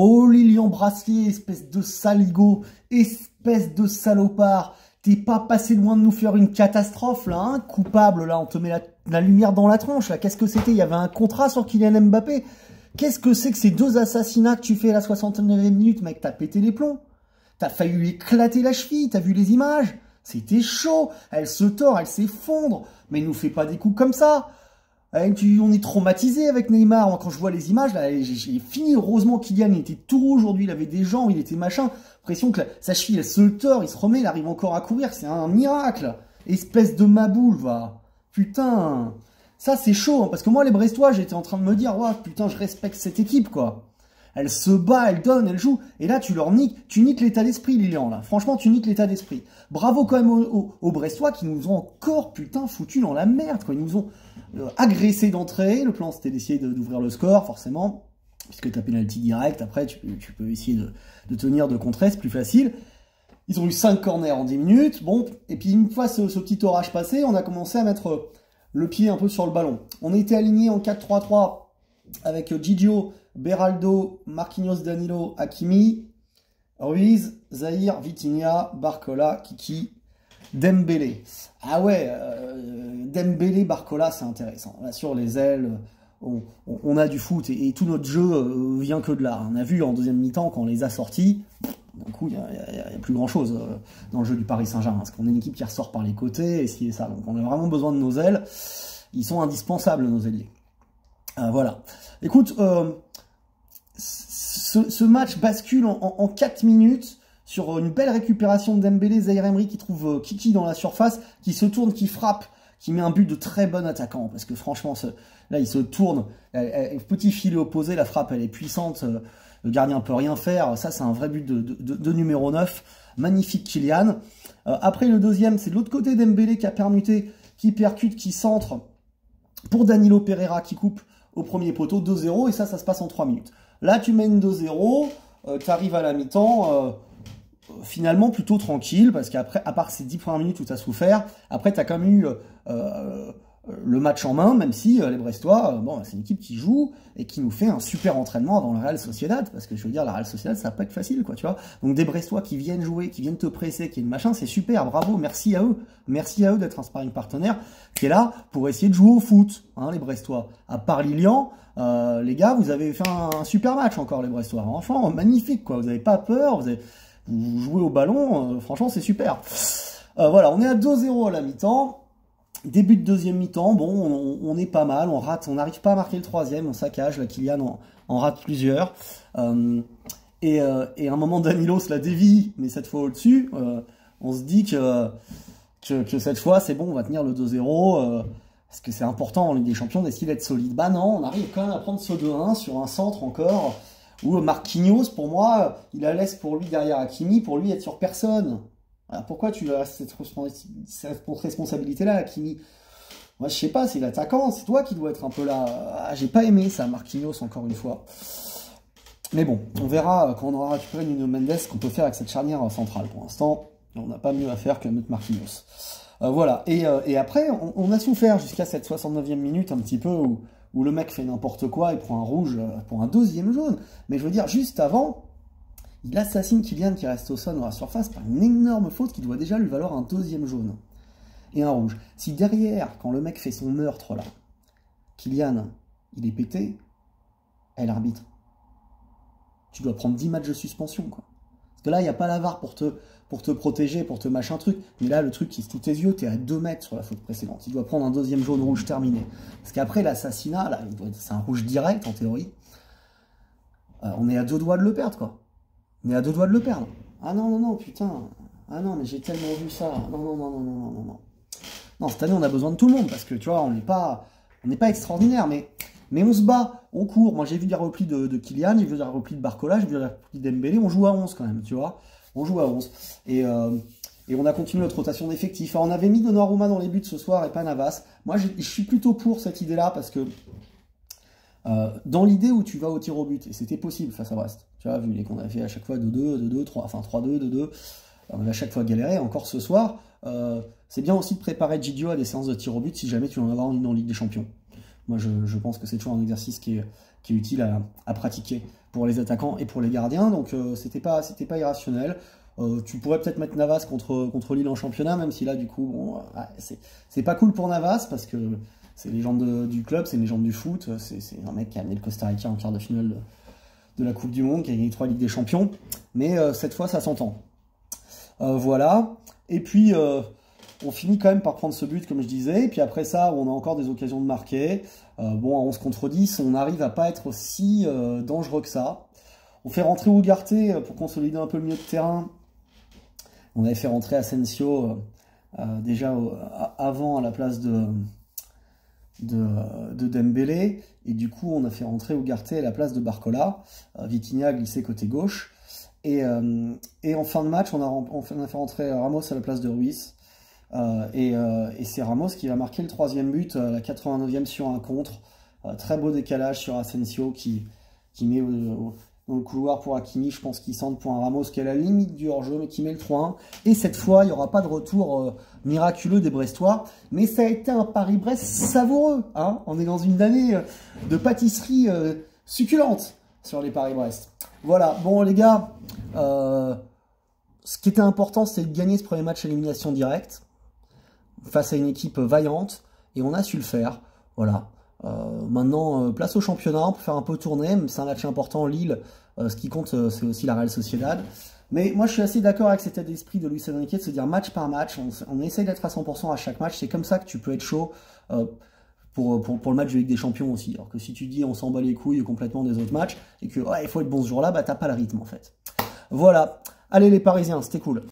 Oh, Lilian Brassier, espèce de saligo, espèce de salopard. T'es pas passé loin de nous faire une catastrophe, là, hein, coupable, là, on te met la lumière dans la tronche, là. Qu'est-ce que c'était? Il y avait un contrat sur Kylian Mbappé. Qu'est-ce que c'est que ces deux assassinats que tu fais à la 69e minute, mec? T'as pété les plombs. T'as failli lui éclater la cheville, t'as vu les images? C'était chaud. Elle se tord, elle s'effondre. Mais nous fais pas des coups comme ça. On est traumatisé avec Neymar. Moi, quand je vois les images, là, j'ai fini. Heureusement, Kylian, il était tout rouge aujourd'hui. Il avait des jambes, il était machin. Pression que sa cheville, elle se tord, il se remet, il arrive encore à courir. C'est un miracle. Espèce de maboule, va. Putain. Ça, c'est chaud. Hein, parce que moi, les Brestois, j'étais en train de me dire, ouais, putain, je respecte cette équipe, quoi. Elle se bat, elle donne, elle joue. Et là, tu leur niques. Tu niques l'état d'esprit, Lilian, là. Franchement, tu niques l'état d'esprit. Bravo quand même aux Brestois qui nous ont encore, putain, foutu dans la merde, quoi. Ils nous ont agressé d'entrée. Le plan, c'était d'essayer d'ouvrir le score, forcément. Puisque tu as pénalty direct. Après, tu peux essayer de tenir, de contrer. C'est plus facile. Ils ont eu 5 corners en 10 minutes. Bon. Et puis, une fois ce petit orage passé, on a commencé à mettre le pied un peu sur le ballon. On était aligné en 4-3-3 avec Gigio, Beraldo, Marquinhos, Danilo, Hakimi, Ruiz, Zahir, Vitinha, Barcola, Kiki, Dembélé. Ah ouais, Dembélé, Barcola, c'est intéressant. Là, sur les ailes, on a du foot et tout notre jeu vient que de là. On a vu en deuxième mi-temps, quand on les a sortis, d'un coup, il n'y a plus grand-chose dans le jeu du Paris Saint-Germain. Parce qu'on est une équipe qui ressort par les côtés et ci et ça. Donc on a vraiment besoin de nos ailes. Ils sont indispensables, nos ailiers. Voilà. Écoute, ce match bascule en 4 minutes sur une belle récupération de Dembélé, Zahir Emery qui trouve Kiki dans la surface, qui se tourne, qui frappe, qui met un but de très bon attaquant. Parce que franchement, là, il se tourne, petit filet opposé, la frappe, elle est puissante, le gardien peut rien faire. Ça, c'est un vrai but de numéro 9. Magnifique Kylian. Après, le deuxième, c'est de l'autre côté Dembélé qui a permuté, qui percute, qui centre pour Danilo Pereira qui coupe au premier poteau, 2-0, et ça se passe en 3 minutes. Là, tu mènes 2-0, tu arrives à la mi-temps, finalement plutôt tranquille, parce qu'après, à part ces 10 premières minutes où tu as souffert, après, tu as quand même eu le match en main, même si les Brestois, bon, c'est une équipe qui joue et qui nous fait un super entraînement avant le Real Sociedad, parce que je veux dire, la Real Sociedad, ça va pas être facile, quoi, tu vois. Donc des Brestois qui viennent jouer, qui viennent te presser, qui est le machin, c'est super, bravo, merci à eux d'être un sparring partenaire qui est là pour essayer de jouer au foot, hein, les Brestois. À part Lilian, les gars, vous avez fait un super match encore, les Brestois. Franchement, magnifique, quoi. Vous n'avez pas peur, vous jouez au ballon, franchement, c'est super. Voilà, on est à 2-0 à la mi-temps. Début de deuxième mi-temps, bon, on est pas mal, on n'arrive pas à marquer le troisième, on saccage, la Kylian en rate plusieurs. Et à un moment, Danilo se la dévie, mais cette fois au-dessus, on se dit que cette fois, c'est bon, on va tenir le 2-0, parce que c'est important en Ligue des Champions d'essayer d'être solide. Bah non, on arrive quand même à prendre ce 2-1 sur un centre encore, où Marquinhos, pour moi, il la laisse pour lui derrière Hakimi, pour lui être sur personne. Alors pourquoi tu as cette responsabilité-là, Hakimi? Moi, je sais pas, c'est l'attaquant, c'est toi qui dois être un peu là. Ah, j'ai pas aimé ça, Marquinhos, encore une fois. Mais bon, on verra quand on aura récupéré Nuno Mendes ce qu'on peut faire avec cette charnière centrale. Pour l'instant, on n'a pas mieux à faire que mettre Marquinhos. Voilà, et après, on a souffert jusqu'à cette 69e minute, un petit peu, où le mec fait n'importe quoi, il prend un rouge pour un deuxième jaune. Mais je veux dire, juste avant, il assassine Kylian qui reste au sol dans la surface par une énorme faute qui doit déjà lui valoir un deuxième jaune et un rouge. Si derrière, quand le mec fait son meurtre là, Kylian, il est pété, l'arbitre, tu dois prendre 10 matchs de suspension, quoi. Parce que là, il n'y a pas la VAR pour te protéger, pour te machin truc. Mais là, le truc qui est sous tes yeux, tu es à 2 mètres sur la faute précédente. Il doit prendre un deuxième jaune rouge terminé. Parce qu'après l'assassinat, là, c'est un rouge direct en théorie. On est à 2 doigts de le perdre, quoi. On est à 2 doigts de le perdre. Ah non, non, non, putain. Ah non, mais j'ai tellement vu ça. Non, non, non, non, non, non, non, non. Non, cette année, on a besoin de tout le monde, parce que, tu vois, on n'est pas extraordinaire, mais on se bat, on court. Moi, j'ai vu des replis de Kylian, j'ai vu des replis de Barcola, j'ai vu des replis de Dembélé. On joue à 11 quand même, tu vois. On joue à 11. Et on a continué notre rotation d'effectifs. On avait mis Donnarumma dans les buts ce soir et pas Navas. Moi, je suis plutôt pour cette idée-là, parce que dans l'idée où tu vas au tir au but, et c'était possible face à Brest, tu vois, vu qu'on a fait à chaque fois 2-2, 2-2, 3, enfin 3-2, 2-2, on a à chaque fois galéré, encore ce soir, c'est bien aussi de préparer Gigio à des séances de tir au but si jamais tu veux en avoir une en Ligue des Champions. Moi, je pense que c'est toujours un exercice qui est utile à pratiquer pour les attaquants et pour les gardiens. Donc, c'était pas irrationnel. Tu pourrais peut-être mettre Navas contre Lille en championnat, même si là, du coup, bon, c'est pas cool pour Navas, parce que c'est les légende du club, c'est une légende du foot. C'est un mec qui a amené le Costa Rica en quart de finale de la Coupe du Monde, qui a gagné 3 Ligues des Champions. Mais cette fois, ça s'entend. Voilà. Et puis, on finit quand même par prendre ce but, comme je disais. Et puis après ça, on a encore des occasions de marquer. Bon, à 11 contre 10, on n'arrive à pas être aussi dangereux que ça. On fait rentrer Ugarte pour consolider un peu le milieu de terrain. On avait fait rentrer Asensio déjà avant à la place de Dembélé. Et du coup, on a fait rentrer Ugarte à la place de Barcola. Vitinha glissé côté gauche. Et en fin de match, on a fait rentrer Ramos à la place de Ruiz. Et c'est Ramos qui va marquer le 3e but à la 89e sur un contre. Très beau décalage sur Asensio qui met dans le couloir pour Hakimi. Je pense qu'il centre pour un Ramos qui est à la limite du hors-jeu, mais qui met le 3-1. Et cette fois, il n'y aura pas de retour miraculeux des Brestois. Mais ça a été un Paris-Brest savoureux. Hein, on est dans une année de pâtisserie succulente sur les Paris-Brest. Voilà, bon les gars, ce qui était important, c'est de gagner ce premier match à élimination directe face à une équipe vaillante, et on a su le faire. Voilà. Maintenant, place au championnat, on peut faire un peu tourner, mais c'est un match important, Lille. Ce qui compte, c'est aussi la Real Sociedad. Mais moi, je suis assez d'accord avec cet état d'esprit de Luis Enrique de se dire match par match. On essaye d'être à 100% à chaque match. C'est comme ça que tu peux être chaud pour le match de Ligue des Champions aussi. Alors que si tu dis on s'en bat les couilles complètement des autres matchs et que ouais, il faut être bon ce jour-là, bah t'as pas le rythme en fait. Voilà. Allez les Parisiens, c'était cool.